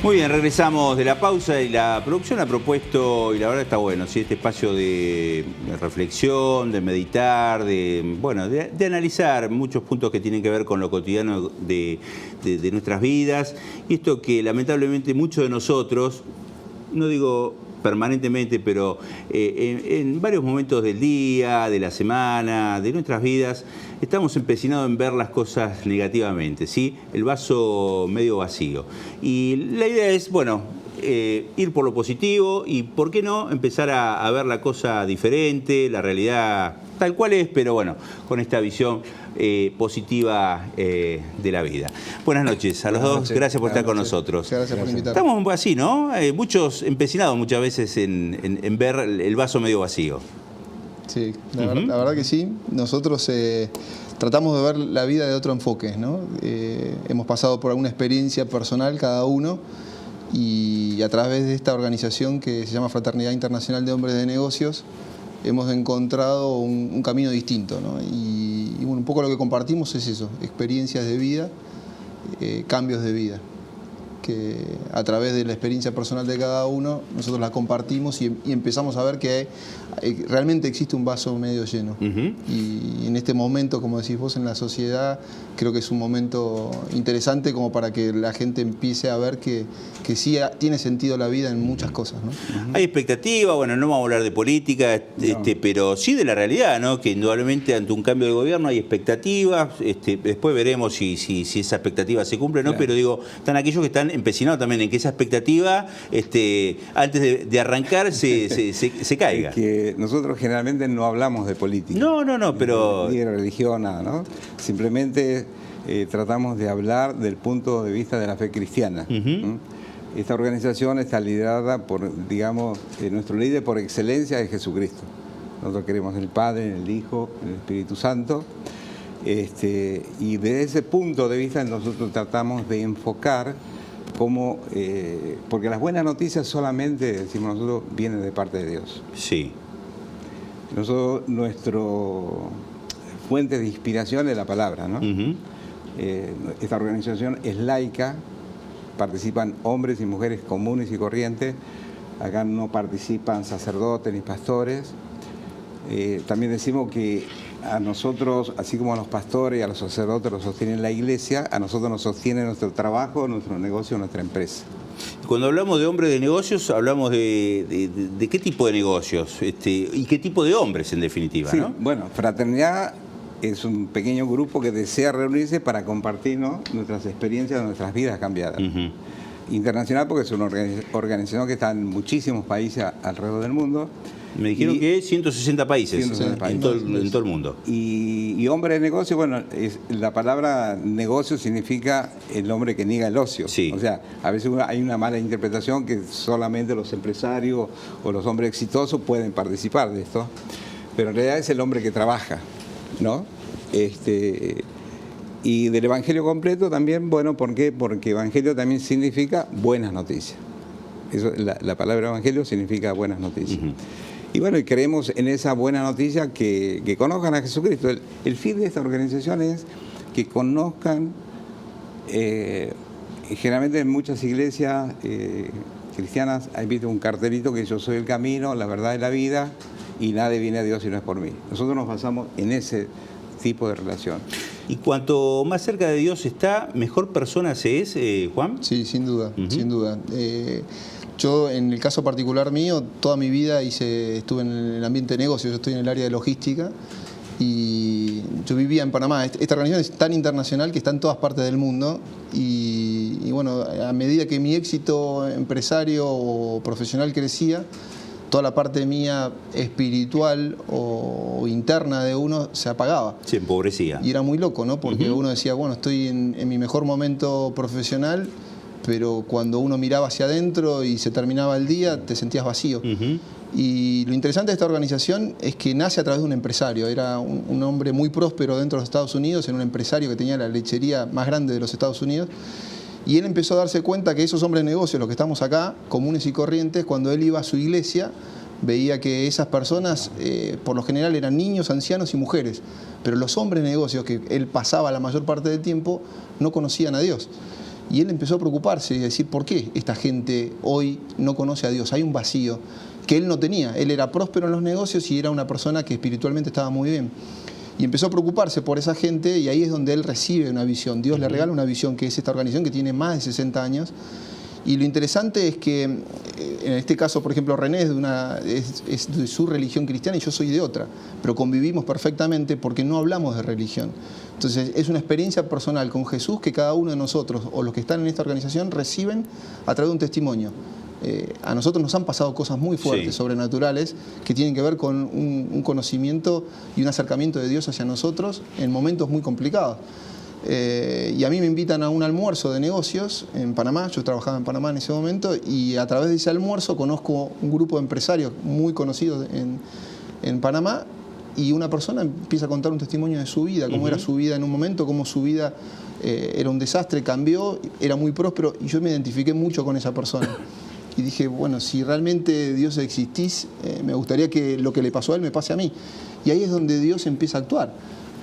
Muy bien, regresamos de la pausa y la producción ha propuesto, y la verdad está bueno, ¿sí? Este espacio de reflexión, de meditar, de analizar muchos puntos que tienen que ver con lo cotidiano de nuestras vidas. Y esto que lamentablemente muchos de nosotros, no digo permanentemente, pero en varios momentos del día, de la semana, de nuestras vidas, estamos empecinados en ver las cosas negativamente, ¿sí? El vaso medio vacío. Y la idea es, bueno, ir por lo positivo y, ¿por qué no?, empezar a ver la cosa diferente, la realidad tal cual es, pero bueno, con esta visión positiva de la vida. Buenas noches a los dos, gracias por estar con nosotros. Gracias por invitarme. Estamos así, ¿no? Muchos empecinados muchas veces en ver el vaso medio vacío. Sí, la verdad que sí. Nosotros tratamos de ver la vida de otro enfoque, ¿no? Hemos pasado por alguna experiencia personal cada uno y a través de esta organización que se llama Fraternidad Internacional de Hombres de Negocios hemos encontrado un camino distinto, ¿no? Y bueno, un poco lo que compartimos es eso, experiencias de vida, cambios de vida, que a través de la experiencia personal de cada uno nosotros la compartimos y empezamos a ver que realmente existe un vaso medio lleno. Y en este momento, como decís vos, en la sociedad, creo que es un momento interesante como para que la gente empiece a ver que sí tiene sentido la vida en muchas cosas, ¿no? Hay expectativa, bueno, no vamos a hablar de política, pero sí de la realidad, ¿no? Que indudablemente ante un cambio de gobierno hay expectativas, después veremos si esa expectativa se cumple o no, pero digo, están aquellos que están empecinados también en que esa expectativa, antes de arrancar, se caiga. Es que nosotros generalmente no hablamos de política. No, pero... Ni de religión, nada, ¿no? Simplemente tratamos de hablar del punto de vista de la fe cristiana. Esta organización está liderada por, digamos, nuestro líder por excelencia es Jesucristo. Nosotros queremos el Padre, el Hijo, el Espíritu Santo. Y desde ese punto de vista nosotros tratamos de enfocar cómo, porque las buenas noticias solamente, decimos nosotros, vienen de parte de Dios. Sí. Nosotros, nuestro fuente de inspiración es la palabra, ¿no? Esta organización es laica, participan hombres y mujeres comunes y corrientes, acá no participan sacerdotes ni pastores. También decimos que a nosotros, así como a los pastores y a los sacerdotes los sostiene la iglesia, a nosotros nos sostiene nuestro trabajo, nuestro negocio, nuestra empresa. Cuando hablamos de hombres de negocios, hablamos de qué tipo de negocios y qué tipo de hombres, en definitiva, sí, ¿no? Bueno, Fraternidad es un pequeño grupo que desea reunirse para compartir, ¿no?, nuestras experiencias, nuestras vidas cambiadas. Internacional, porque es una organización que está en muchísimos países alrededor del mundo. Me dijeron que 160 países, 160 países. En todo el mundo. Y hombre de negocio, bueno, la palabra negocio significa el hombre que niega el ocio. Sí. O sea, a veces hay una mala interpretación que solamente los empresarios o los hombres exitosos pueden participar de esto, pero en realidad es el hombre que trabaja, ¿no? Y del evangelio completo también, bueno, ¿por qué? Porque evangelio también significa buenas noticias. Eso, la palabra evangelio significa buenas noticias. Y bueno, y creemos en esa buena noticia que conozcan a Jesucristo. El fin de esta organización es que conozcan, generalmente en muchas iglesias cristianas hay visto un cartelito que yo soy el camino, la verdad y la vida, y nadie viene a Dios si no es por mí. Nosotros nos basamos en ese tipo de relación. Y cuanto más cerca de Dios está, mejor persona se es, Juan. Sí, sin duda, sin duda. Yo, en el caso particular mío, toda mi vida estuve en el ambiente de negocio, yo estoy en el área de logística y yo vivía en Panamá. Esta organización es tan internacional que está en todas partes del mundo y bueno, a medida que mi éxito empresario o profesional crecía, toda la parte mía espiritual o interna de uno se apagaba. Se empobrecía. Y era muy loco, ¿no? Porque uno decía, bueno, estoy en mi mejor momento profesional, pero cuando uno miraba hacia adentro y se terminaba el día, te sentías vacío. Y lo interesante de esta organización es que nace a través de un empresario. Era un hombre muy próspero dentro de los Estados Unidos, era un empresario que tenía la lechería más grande de los Estados Unidos. Y él empezó a darse cuenta que esos hombres de negocios, los que estamos acá, comunes y corrientes, cuando él iba a su iglesia, veía que esas personas, por lo general, eran niños, ancianos y mujeres. Pero los hombres de negocios que él pasaba la mayor parte del tiempo, no conocían a Dios. Y él empezó a preocuparse y a decir, ¿por qué esta gente hoy no conoce a Dios? Hay un vacío que él no tenía. Él era próspero en los negocios y era una persona que espiritualmente estaba muy bien. Y empezó a preocuparse por esa gente, y ahí es donde él recibe una visión. Dios le regala una visión, que es esta organización que tiene más de 60 años. Y lo interesante es que, en este caso, por ejemplo, René es de su religión cristiana y yo soy de otra, pero convivimos perfectamente porque no hablamos de religión. Entonces, es una experiencia personal con Jesús que cada uno de nosotros, o los que están en esta organización, reciben a través de un testimonio. A nosotros nos han pasado cosas muy fuertes, sobrenaturales, que tienen que ver con un conocimiento y un acercamiento de Dios hacia nosotros en momentos muy complicados. Y a mí me invitan a un almuerzo de negocios en Panamá. Yo trabajaba en Panamá en ese momento, y a través de ese almuerzo conozco un grupo de empresarios muy conocidos en Panamá, y una persona empieza a contar un testimonio de su vida, cómo era su vida en un momento, cómo su vida era un desastre, cambió, era muy próspero, y yo me identifiqué mucho con esa persona. Y dije, bueno, si realmente Dios existís, me gustaría que lo que le pasó a él me pase a mí. Y ahí es donde Dios empieza a actuar.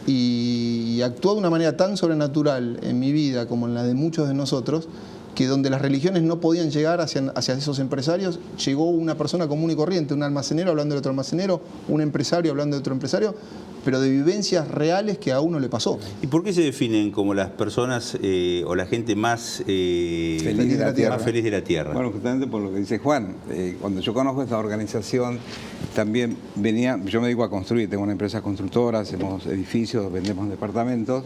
Y actúa de una manera tan sobrenatural en mi vida como en la de muchos de nosotros, que donde las religiones no podían llegar hacia esos empresarios, llegó una persona común y corriente, un almacenero hablando de otro almacenero, un empresario hablando de otro empresario, pero de vivencias reales que a uno le pasó. ¿Y por qué se definen como las personas o la gente más feliz de la tierra? Bueno, justamente por lo que dice Juan. Cuando yo conozco esta organización, también yo me dedico a construir, tengo una empresa constructora, hacemos edificios, vendemos departamentos,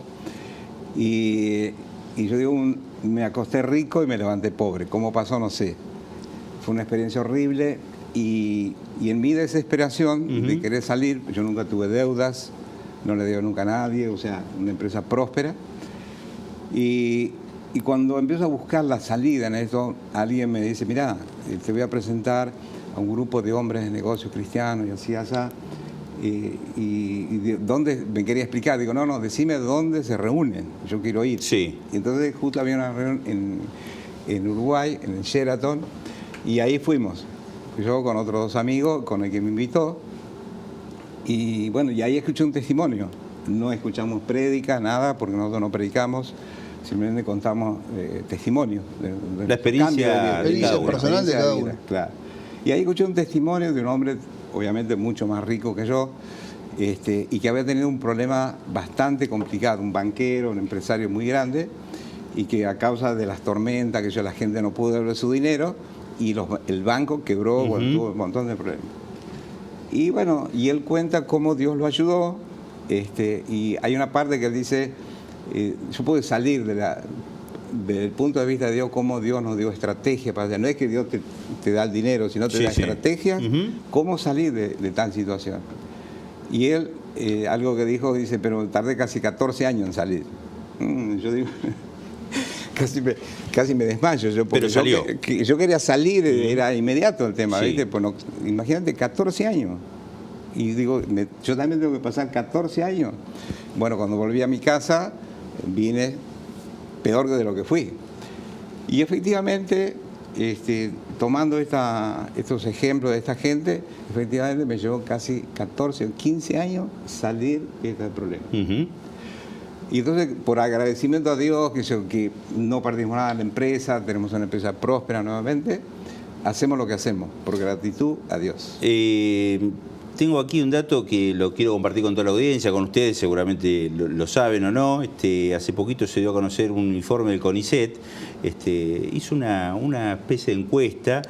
y yo digo, me acosté rico y me levanté pobre. ¿Cómo pasó? No sé. Fue una experiencia horrible, y en mi desesperación de querer salir, yo nunca tuve deudas, no le debo nunca a nadie, o sea, una empresa próspera. Y cuando empiezo a buscar la salida en esto, alguien me dice, mirá, te voy a presentar a un grupo de hombres de negocios cristianos y así, allá. Y dónde me quería explicar, digo, no, decime dónde se reúnen, yo quiero ir. Sí. Y entonces justo había una reunión en Uruguay, en el Sheraton, y ahí fuimos. Yo con otros dos amigos, con el que me invitó, y bueno, y ahí escuché un testimonio. No escuchamos prédica, nada, porque nosotros no predicamos, simplemente contamos testimonios. La experiencia personal de cada uno. Claro. Y ahí escuché un testimonio de un hombre, obviamente mucho más rico que yo, y que había tenido un problema bastante complicado, un banquero, un empresario muy grande, y que a causa de las tormentas, que la gente no pudo devolver su dinero, y el banco quebró, tuvo un montón de problemas. Y bueno, y él cuenta cómo Dios lo ayudó, y hay una parte que él dice, yo pude salir del punto de vista de Dios, cómo Dios nos dio estrategia para hacer. No es que Dios te da el dinero, sino te da estrategias, cómo salir de tal situación. Y él, algo que dijo, dice, pero tardé casi 14 años en salir. Yo digo, casi me desmayo. Pero salió. Yo quería salir, era inmediato el tema, ¿viste? Pues no, imagínate, 14 años. Y digo, yo también tengo que pasar 14 años. Bueno, cuando volví a mi casa, vine peor de lo que fui. Y efectivamente, tomando estos ejemplos de esta gente, efectivamente me llevó casi 14 o 15 años salir de este problema. Y entonces, por agradecimiento a Dios, que no perdimos nada en la empresa, tenemos una empresa próspera nuevamente, hacemos lo que hacemos, por gratitud a Dios. Tengo aquí un dato que lo quiero compartir con toda la audiencia, con ustedes, seguramente lo saben o no. Hace poquito se dio a conocer un informe del CONICET, hizo una especie de encuesta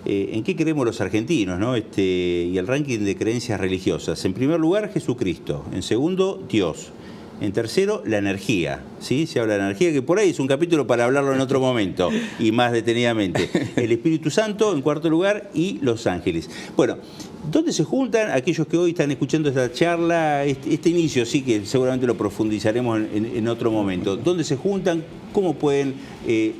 en qué creemos los argentinos, ¿no? Y el ranking de creencias religiosas. En primer lugar, Jesucristo. En segundo, Dios. En tercero, la energía, ¿sí? Se habla de la energía, que por ahí es un capítulo para hablarlo en otro momento y más detenidamente. El Espíritu Santo en cuarto lugar y los ángeles. Bueno, ¿dónde se juntan aquellos que hoy están escuchando esta charla, este inicio, sí, que seguramente lo profundizaremos en otro momento? ¿Dónde se juntan? ¿Cómo pueden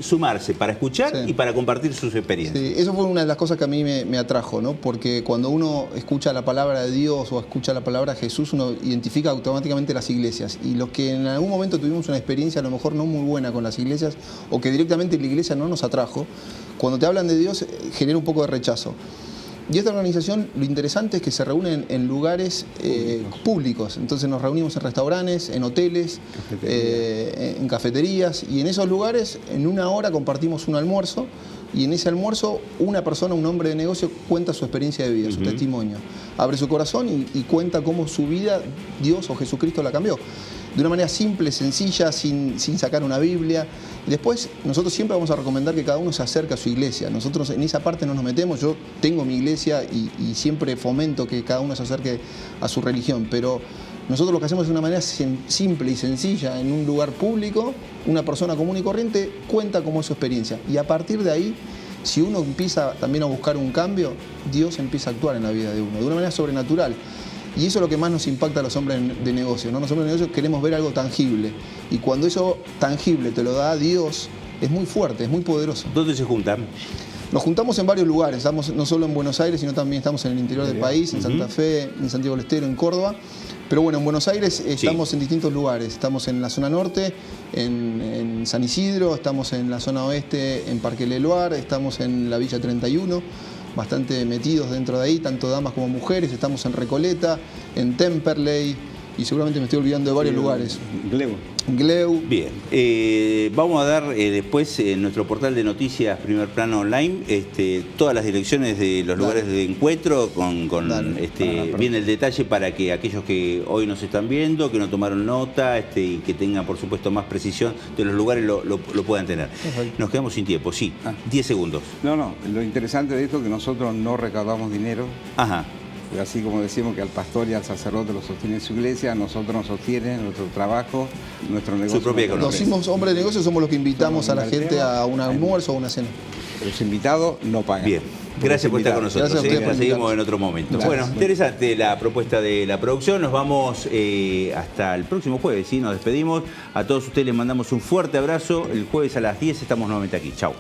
sumarse para escuchar y para compartir sus experiencias? Sí, eso fue una de las cosas que a mí me atrajo, ¿no? Porque cuando uno escucha la palabra de Dios o escucha la palabra de Jesús, uno identifica automáticamente las iglesias. Y los que en algún momento tuvimos una experiencia a lo mejor no muy buena con las iglesias, o que directamente la iglesia no nos atrajo, cuando te hablan de Dios genera un poco de rechazo. Y esta organización, lo interesante es que se reúne en lugares públicos. Entonces nos reunimos en restaurantes, en hoteles, en cafeterías, y en esos lugares en una hora compartimos un almuerzo, y en ese almuerzo una persona, un hombre de negocio, cuenta su experiencia de vida, su testimonio. Abre su corazón y cuenta cómo su vida, Dios o Jesucristo la cambió. De una manera simple, sencilla, sin sacar una Biblia. Y después, nosotros siempre vamos a recomendar que cada uno se acerque a su iglesia. Nosotros en esa parte no nos metemos. Yo tengo mi iglesia y siempre fomento que cada uno se acerque a su religión. Pero nosotros lo que hacemos de una manera simple y sencilla, en un lugar público, una persona común y corriente cuenta cómo es su experiencia. Y a partir de ahí, si uno empieza también a buscar un cambio, Dios empieza a actuar en la vida de uno, de una manera sobrenatural. Y eso es lo que más nos impacta a los hombres de negocio, ¿no? Los hombres de negocio queremos ver algo tangible. Y cuando eso tangible te lo da Dios, es muy fuerte, es muy poderoso. ¿Dónde se juntan? Nos juntamos en varios lugares, estamos no solo en Buenos Aires, sino también estamos en el interior del país, en Santa Fe, en Santiago del Estero, en Córdoba. Pero bueno, en Buenos Aires estamos en distintos lugares. Estamos en la zona norte, en San Isidro, estamos en la zona oeste, en Parque Leloir, estamos en la Villa 31, bastante metidos dentro de ahí, tanto damas como mujeres. Estamos en Recoleta, en Temperley, y seguramente me estoy olvidando de varios lugares. Gleu. Bien, vamos a dar después en nuestro portal de noticias Primer Plano Online todas las direcciones de los lugares de encuentro con bien el detalle para que aquellos que hoy nos están viendo, que no tomaron nota y que tengan por supuesto más precisión de los lugares lo puedan tener. Perfecto. Nos quedamos sin tiempo, sí, 10 segundos. No, lo interesante de esto es que nosotros no recaudamos dinero. Ajá. Así como decimos que al pastor y al sacerdote lo sostiene su iglesia, nosotros nos sostiene nuestro trabajo, nuestro negocio. Su propia economía. Los hicimos hombres de negocio, somos los que invitamos a la gente a un almuerzo o una cena. Los invitados no pagan. Bien. Gracias por estar con nosotros. La seguimos en otro momento. Gracias. Bueno, interesante la propuesta de la producción. Nos vamos hasta el próximo jueves, ¿sí? Nos despedimos. A todos ustedes les mandamos un fuerte abrazo. El jueves a las 10 estamos nuevamente aquí. Chau.